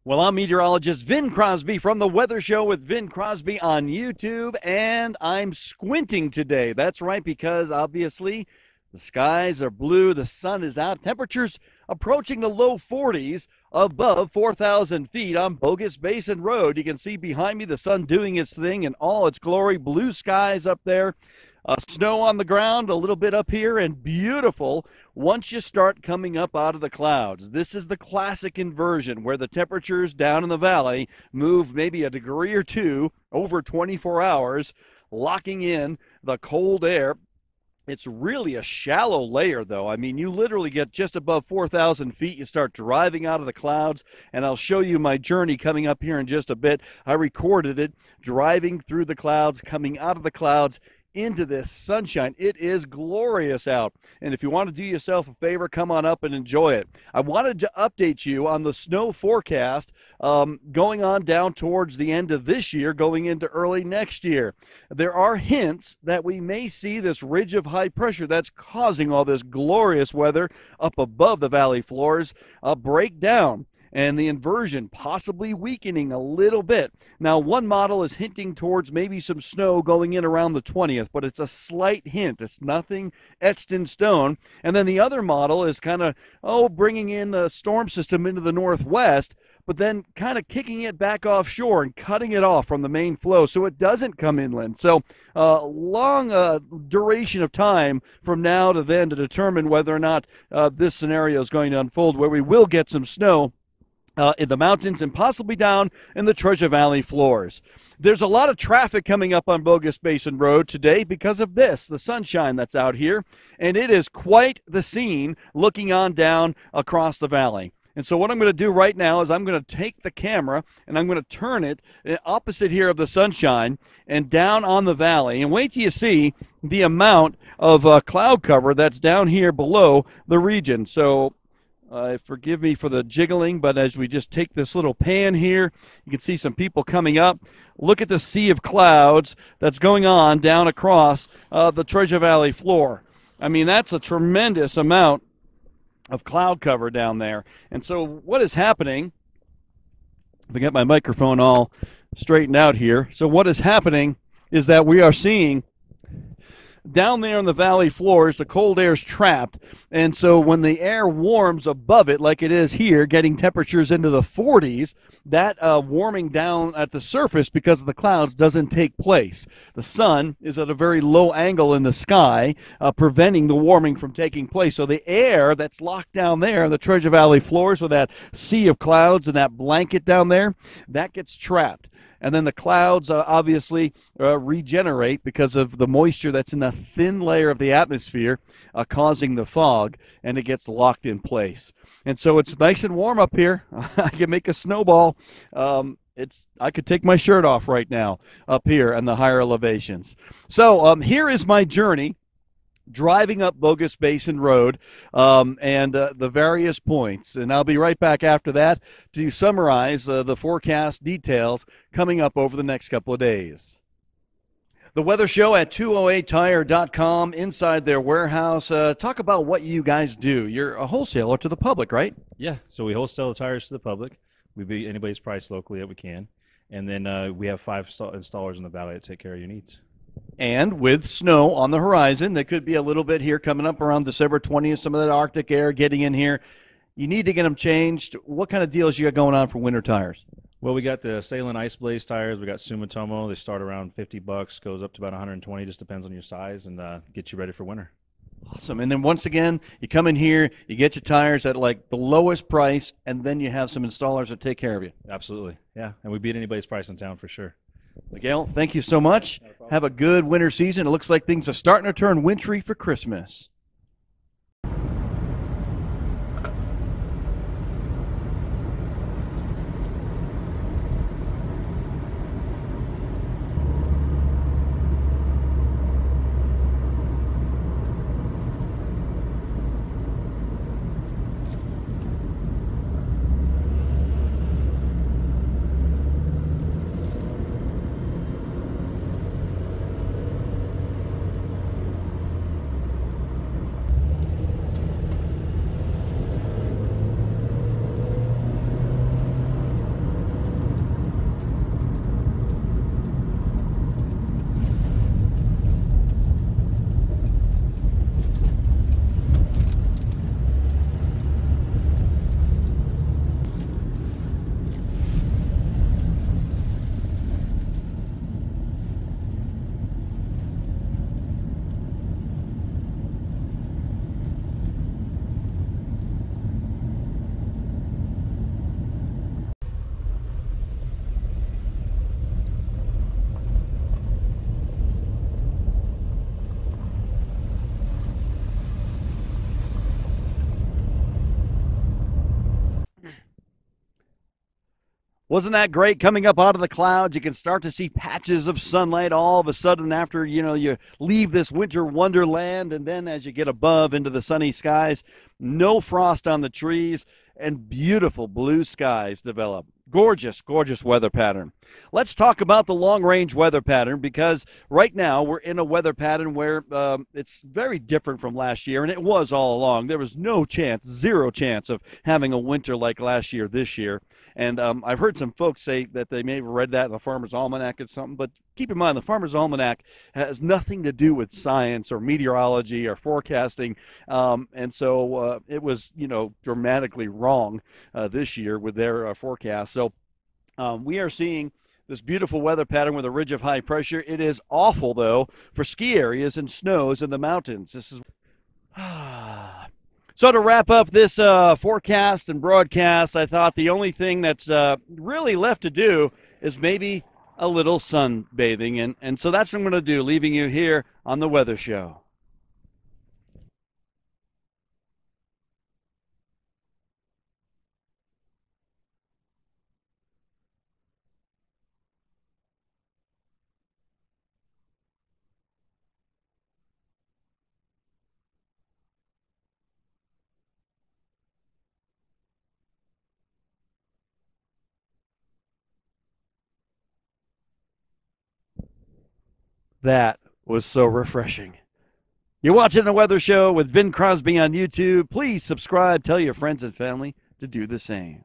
Well, I'm meteorologist Vin Crosby from the Weather Show with Vin Crosby on YouTube, and I'm squinting today. That's right, because obviously the skies are blue, the sun is out, temperatures approaching the low 40s above 4,000 feet on Bogus Basin Road. You can see behind me the sun doing its thing in all its glory, blue skies up there. Snow on the ground, a little bit up here, and beautiful once you start coming up out of the clouds. This is the classic inversion where the temperatures down in the valley move maybe a degree or two over 24 hours, locking in the cold air. It's really a shallow layer, though. I mean, you literally get just above 4,000 feet. You start driving out of the clouds, and I'll show you my journey coming up here in just a bit. I recorded it driving through the clouds, coming out of the clouds into this sunshine. It is glorious out. And if you want to do yourself a favor, come on up and enjoy it. I wanted to update you on the snow forecast going on down towards the end of this year, going into early next year. There are hints that we may see this ridge of high pressure that's causing all this glorious weather up above the valley floors break down, and the inversion possibly weakening a little bit. Now, one model is hinting towards maybe some snow going in around the 20th, but it's a slight hint. It's nothing etched in stone. And then the other model is kind of, bringing in the storm system into the northwest, but then kind of kicking it back offshore and cutting it off from the main flow so it doesn't come inland. So long duration of time from now to then to determine whether or not this scenario is going to unfold, where we will get some snow in the mountains and possibly down in the Treasure Valley floors. There's a lot of traffic coming up on Bogus Basin Road today because of this, the sunshine that's out here, and it is quite the scene looking on down across the valley. And so what I'm going to do right now is I'm going to take the camera and I'm going to turn it opposite here of the sunshine and down on the valley, and wait till you see the amount of cloud cover that's down here below the region. So forgive me for the jiggling, but as we just take this little pan here, you can see some people coming up. Look at the sea of clouds that's going on down across the Treasure Valley floor. I mean, that's a tremendous amount of cloud cover down there. And so what is happening, if I get my microphone all straightened out here, so what is happening is that we are seeing down there on the valley floors, the cold air is trapped, and so when the air warms above it, like it is here, getting temperatures into the 40s, that warming down at the surface because of the clouds doesn't take place. The sun is at a very low angle in the sky, preventing the warming from taking place. So the air that's locked down there, the Treasure Valley floors, with that sea of clouds and that blanket down there, that gets trapped. And then the clouds obviously regenerate because of the moisture that's in the thin layer of the atmosphere causing the fog, and it gets locked in place. And so it's nice and warm up here. I can make a snowball. I could take my shirt off right now up here in the higher elevations. So here is my journey driving up Bogus Basin Road and the various points. And I'll be right back after that to summarize the forecast details coming up over the next couple of days. The Weather Show at 208tire.com, inside their warehouse. Talk about what you guys do. You're a wholesaler to the public, right? Yeah, so we wholesale tires to the public. We beat anybody's price locally that we can. And then we have 5 installers in the valley that take care of your needs. And with snow on the horizon, there could be a little bit here coming up around December 20th, some of that Arctic air getting in here. You need to get them changed. What kind of deals you got going on for winter tires? Well, we got the Salem Ice Blaze tires. We got Sumitomo. They start around $50, goes up to about 120, just depends on your size, and get you ready for winter. Awesome. And then once again, you come in here, you get your tires at like the lowest price, and then you have some installers that take care of you. Absolutely, yeah. And we beat anybody's price in town for sure. Miguel, thank you so much. Have a good winter season. It looks like things are starting to turn wintry for Christmas. Wasn't that great? Coming up out of the clouds, you can start to see patches of sunlight all of a sudden after you leave this winter wonderland, and then as you get above into the sunny skies, no frost on the trees, and beautiful blue skies develop. Gorgeous, gorgeous weather pattern. Let's talk about the long range weather pattern, because right now we're in a weather pattern where it's very different from last year, and it was all along. There was no chance, zero chance of having a winter like last year this year. And I've heard some folks say that they may have read that in the Farmer's Almanac or something, but keep in mind the Farmer's Almanac has nothing to do with science or meteorology or forecasting, and so it was, dramatically wrong this year with their forecast. So we are seeing this beautiful weather pattern with a ridge of high pressure. It is awful, though, for ski areas and snows in the mountains. This is So to wrap up this forecast and broadcast, I thought the only thing that's really left to do is maybe a little sunbathing. And so that's what I'm going to do, leaving you here on the Weather Show. That was so refreshing. You're watching the Weather Show with Vin Crosby on YouTube. Please subscribe. Tell your friends and family to do the same.